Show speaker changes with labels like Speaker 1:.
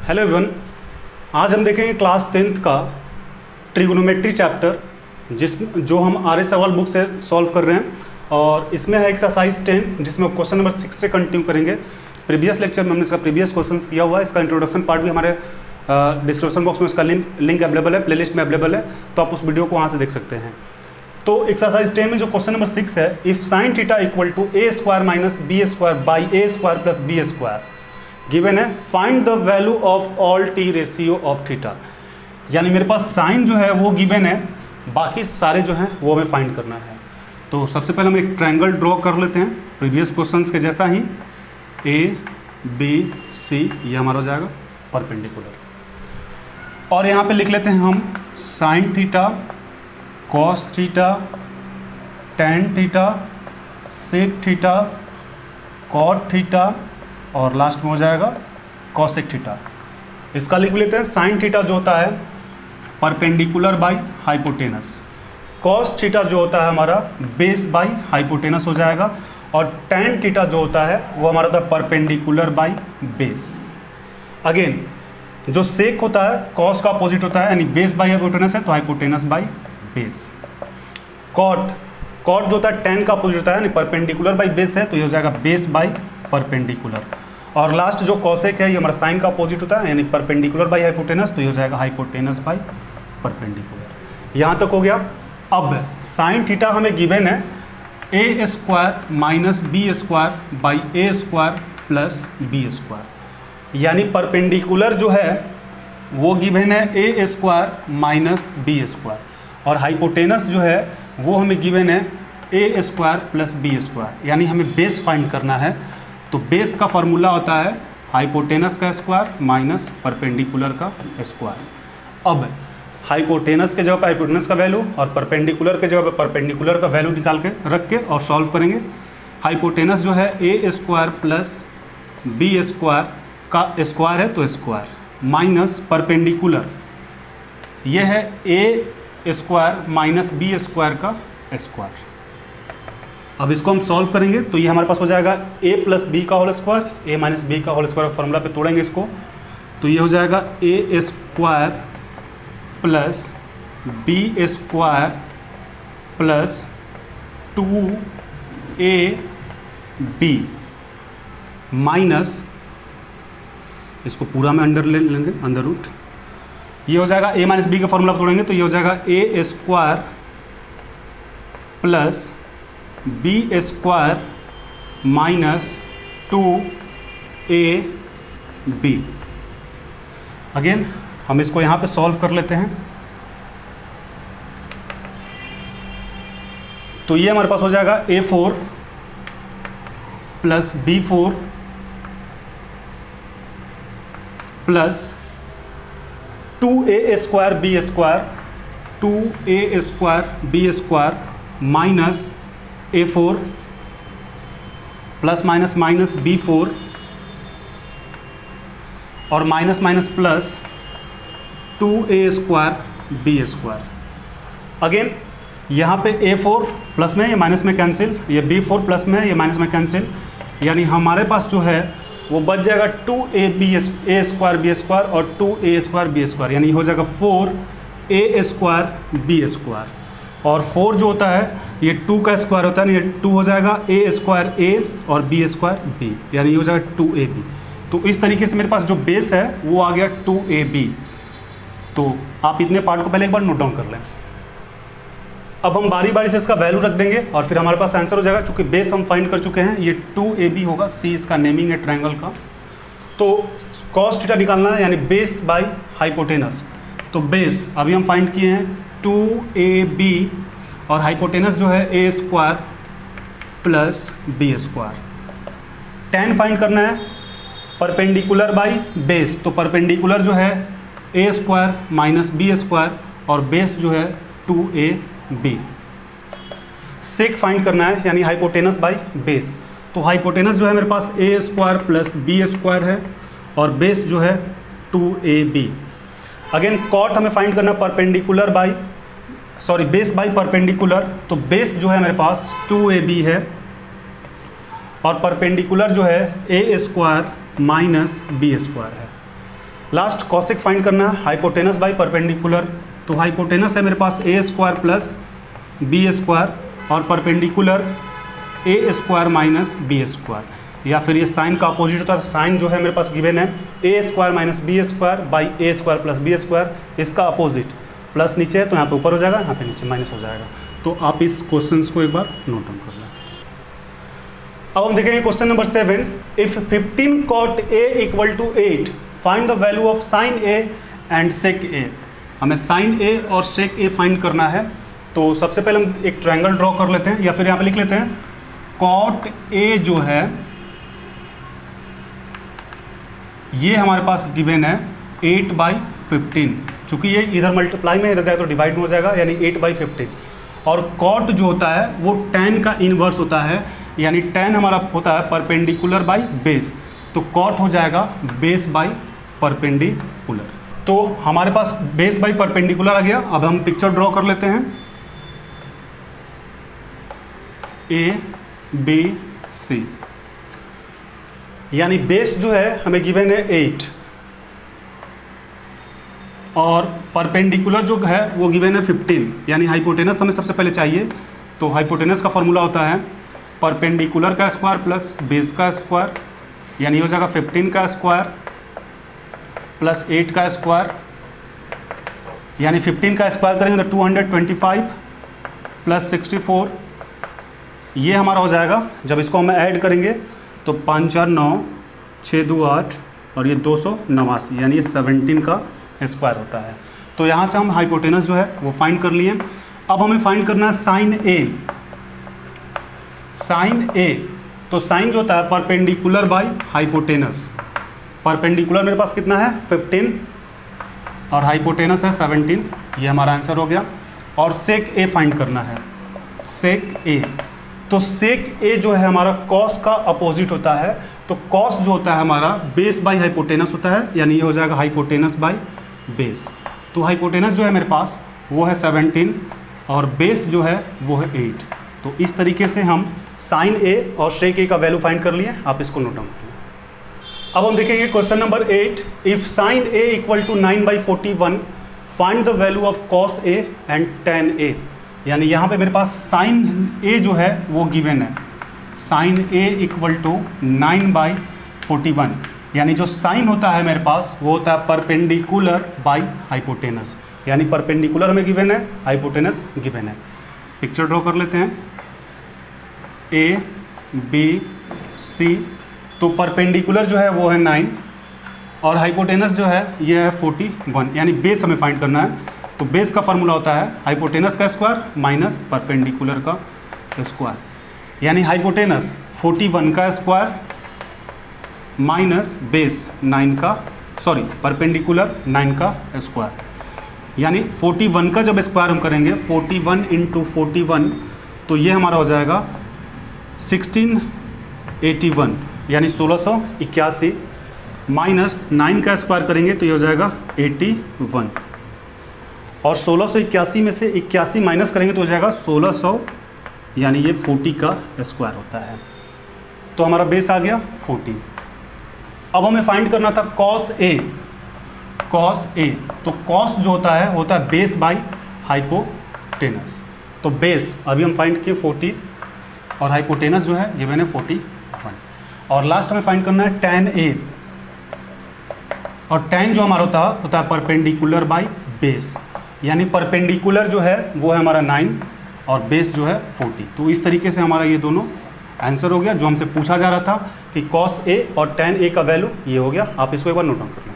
Speaker 1: Hello everyone, आज हम देखेंगे क्लास 10th का ट्रिगोनोमेट्री चैप्टर जो हम आर्य सवाल बुक से सॉल्व कर रहे हैं। और इसमें है एक्सरसाइज 10 जिसमें क्वेश्चन नंबर 6 से कंटिन्यू करेंगे। प्रीवियस लेक्चर में हमने इसका प्रीवियस क्वेश्चन किया हुआ है। इसका इंट्रोडक्शन पार्ट भी हमारे डिस्क्रिप्शन बॉक्स में इसका लिंक अवेलेबल है, प्लेलिस्ट में अवेलेबल है, तो आप उस वीडियो को वहाँ से देख सकते हैं। तो एक्सरसाइज 10 में जो क्वेश्चन नंबर 6 है, if sine theta equal to A square minus B square by A square plus B square given है, find the value of all T ratio of theta. यानी मेरे पास साइन जो है वो गिवन है, बाकी सारे जो हैं वो हमें फाइंड करना है। तो सबसे पहले हम एक ट्रायंगल ड्रॉ कर लेते हैं प्रीवियस क्वेश्चंस के जैसा ही। ए बी सी ये हमारा हो जाएगा परपेंडिकुलर। और यहाँ पे लिख लेते हैं हम sine theta, cos theta, tan theta, sec theta, cot theta और लास्ट में हो जाएगा कॉसेक थीटा। इसका लिख लेते हैं। साइन थीटा जो होता है perpendicular by hypotenuse, cos theta जो होता है हमारा बेस बाई हाइपोटेनस हो जाएगा, और टैन थीटा जो होता है वो हमारा होता है परपेंडिकुलर बाई बेस। अगेन जो सेक होता है कॉस का अपोजिट होता है, यानी बेस बाई हाइपोटेनस है तो हाइपोटेनस बाई बेस। कॉट जो होता है टैन का अपोजिट होता है, यानी परपेंडिकुलर बाई बेस है तो ये हो जाएगा बेस बाई परपेंडिकुलर। और लास्ट जो कॉसेक है ये हमारा साइन का अपोजिट होता है, यानी परपेंडिकुलर बाई हाइपोटेनस तो ये हो जाएगा हाइपोटेनस बाई परपेंडिकुलर। यहाँ तक हो गया। अब साइन थीटा हमें गिवन है A square minus B square by A square plus B square, यानी परपेंडिकुलर जो है वो गिवन है A square minus B square, और हाइपोटेनस जो है वो हमें गिवन है A square plus B square, यानी हमें बेस फाइंड करना है। तो बेस का फार्मूला होता है हाइपोटेनस का स्क्वायर माइनस परपेंडिकुलर का स्क्वायर। अब हाइपोटेनस के जगह पर हाइपोटेनस का वैल्यू और परपेंडिकुलर के जगह पर परपेंडिकुलर का वैल्यू निकाल के रख के और सॉल्व करेंगे। हाइपोटेनस जो है A square plus B square का स्क्वायर है तो स्क्वायर माइनस परपेंडिकुलर ये है A square minus B square का स्क्वायर। अब इसको हम सॉल्व करेंगे तो ये हमारे पास हो जाएगा a प्लस बी का whole square, A minus B का होल स्क्वायर फॉर्मूला पे तोड़ेंगे इसको तो ये हो जाएगा A square plus B square plus 2ab minus, इसको पूरा में अंडर ले लेंगे, अंडर रूट। ये हो जाएगा a माइनस बी का फॉर्मूला पे तोड़ेंगे तो ये हो जाएगा A square plus B square minus 2ab। Again हम इसको यहाँ पे सॉल्व कर लेते हैं तो ये हमारे पास हो जाएगा a4 plus b4 plus 2a square B square 2a square B square minus a4 plus minus minus b4 और minus minus plus 2a square B square. Again यहाँ पे a4 प्लस में, ये माइनस में कैंसिल, ये b4 प्लस में, ये minus में कैंसिल, यानी हमारे पास जो है वो बच जाएगा 2a स्क्वायर बी स्क्वायर और 2a स्क्वायर बी स्क्वायर, यानी हो जाएगा 4a स्क्वायर बी स्क्वायर। और 4 जो होता है ये 2 का स्क्वायर होता है, ये 2 हो जाएगा a स्क्वायर a और b स्क्वायर b, यानी ये हो जाएगा 2ab। तो इस तरीके से मेरे पास जो बेस है वो आ गया 2ab। तो आप इतने पार्ट को पहले एक बार नोट डाउन कर लें। अब हम बारी बारी से इसका वैल्यू रख देंगे और फिर हमारे पास आंसर हो जाएगा। चूंकि बेस हम फाइंड कर चुके हैं, ये 2ab होगा, c इसका नेमिंग है ट्रायंगल का। तो कॉस थीटा निकालना है, यानी बेस बाई हाइपोटेनस। तो बेस अभी हम फाइंड किए हैं 2ab और हाइपोटेनस जो है A square plus B square. Tan find करना है परपेंडिकुलर बाई बेस, तो परपेंडिकुलर जो है A square minus B square और बेस जो है 2ab। सेक फाइंड करना है, यानी हाइपोटेनस बाई बेस। तो हाइपोटेनस जो है मेरे पास A square plus B square है और बेस जो है 2ab। अगेन कॉट हमें फाइंड करना perpendicular by base by perpendicular, तो बेस जो है मेरे पास 2ab है और परपेंडिकुलर जो है A square minus B square है। लास्ट कॉसेक फाइंड करना है, हाइपोटेनस बाई परपेंडिकुलर। तो हाइपोटेनस है मेरे पास A square plus B square और perpendicular A square minus B square, या फिर ये साइन का अपोजिट होता है। साइन जो है मेरे पास गिवन है A square minus B square by A square plus B square, इसका अपोजिट प्लस नीचे है तो यहाँ पे ऊपर हो जाएगा, यहाँ पे नीचे माइनस हो जाएगा। तो आप इस क्वेश्चन को एक बार नोट डाउन कर लें। अब हम देखेंगे question number 7, if 15 cot A equal to 8 find the value of sine A and sec A. हमें साइन ए और सेक ए फाइंड करना है। तो सबसे पहले हम एक ट्रायंगल ड्रॉ कर लेते हैं, या फिर यहाँ पे लिख लेते हैं कॉट ए जो है ये हमारे पास गिवन है 8/15, चूंकि ये इधर मल्टीप्लाई में इधर जाए तो डिवाइड में हो जाएगा, यानी 8/15। और कॉट जो होता है वो tan का इन्वर्स होता है, यानी tan हमारा होता है परपेंडिकुलर बाई बेस, तो कॉट हो जाएगा बेस बाई परपेंडिकुलर। तो हमारे पास बेस बाई परपेंडिकुलर आ गया। अब हम पिक्चर ड्रॉ कर लेते हैं, ए बी सी, यानी बेस जो है हमें गिवन है 8 और परपेंडिकुलर जो है वो गिवन है 15, यानी हाइपोटेनस हमें सबसे पहले चाहिए। तो हाइपोटेनस का फॉर्मूला होता है परपेंडिकुलर का स्क्वायर प्लस बेस का स्क्वायर, यानी हो जाएगा 15 का स्क्वायर प्लस 8 का स्क्वायर, यानी 15 का स्क्वायर करेंगे तो 225 प्लस 64, ये हमारा हो जाएगा। जब इसको हम ऐड करेंगे तो 5 4 9 6 2 8 और ये 289, यानी ये 17 का स्क्वायर होता है। तो यहाँ से हम हाइपोटेनस जो है वो फाइंड कर लिए। अब हमें फाइंड करना है साइन ए। साइन ए, तो साइन जो होता है परपेंडिकुलर बाई हाइपोटेनस। परपेंडिकुलर मेरे पास कितना है 15 और हाइपोटेनस है 17, ये हमारा आंसर हो गया। और सेक ए फाइंड करना है, सेक ए। तो सेक ए जो है हमारा कॉस का अपोजिट होता है। तो कॉस जो होता है हमारा बेस बाई हाइपोटेनस होता है, यानी ये हो जाएगा हाइपोटेनस बाई बेस। तो हाइपोटेनस जो है मेरे पास वो है 17 और बेस जो है वो है 8। तो इस तरीके से हम साइन ए और सेक ए का वैल्यू फाइंड कर लिए। आप इसको नोट डाउन करें। अब हम देखेंगे question number 8, if sine A equal to 9/41 find the value of cos A and tan A. यानी यहाँ पे मेरे पास साइन ए जो है वो गिवन है, साइन ए इक्वल टू 9/41, यानी जो साइन होता है मेरे पास वो होता है परपेंडिकुलर बाई हाइपोटेनस, यानी परपेंडिकुलर में गिवन है, हाइपोटेनस गिवन है। पिक्चर ड्रॉ कर लेते हैं, ए बी सी। तो परपेंडिकुलर जो है वो है 9 और हाइपोटेनस जो है ये है 41, यानी बेस हमें फाइंड करना है। तो बेस का फार्मूला होता है हाइपोटेनस का स्क्वायर माइनस परपेंडिकुलर का स्क्वायर, यानी हाइपोटेनस 41 का स्क्वायर माइनस बेस 9 का, सॉरी परपेंडिकुलर 9 का स्क्वायर, यानी 41 का जब स्क्वायर हम करेंगे 41 × 41 तो ये हमारा हो जाएगा 1681, यानी 1681 माइनस 9 का स्क्वायर करेंगे तो ये हो जाएगा 81, और 1681 में से 81 माइनस करेंगे तो हो जाएगा 1600, यानी ये 40 का स्क्वायर होता है। तो हमारा बेस आ गया 40। अब हमें फाइंड करना था कॉस ए। कॉस ए, तो कॉस जो होता है बेस बाई हाइपोटेनस। तो बेस अभी हम फाइंड किए 40 और हाइपोटेनस जो है गिवन है 41, और लास्ट हमें फाइंड करना है tan ए। और tan जो हमारा होता है परपेंडिकुलर बाई बेस, यानी परपेंडिकुलर जो है वो है हमारा 9 और बेस जो है 40। तो इस तरीके से हमारा ये दोनों आंसर हो गया जो हमसे पूछा जा रहा था कि कॉस ए और tan ए का वैल्यू ये हो गया। आप इसको एक बार नोट डाउन कर लीजिए।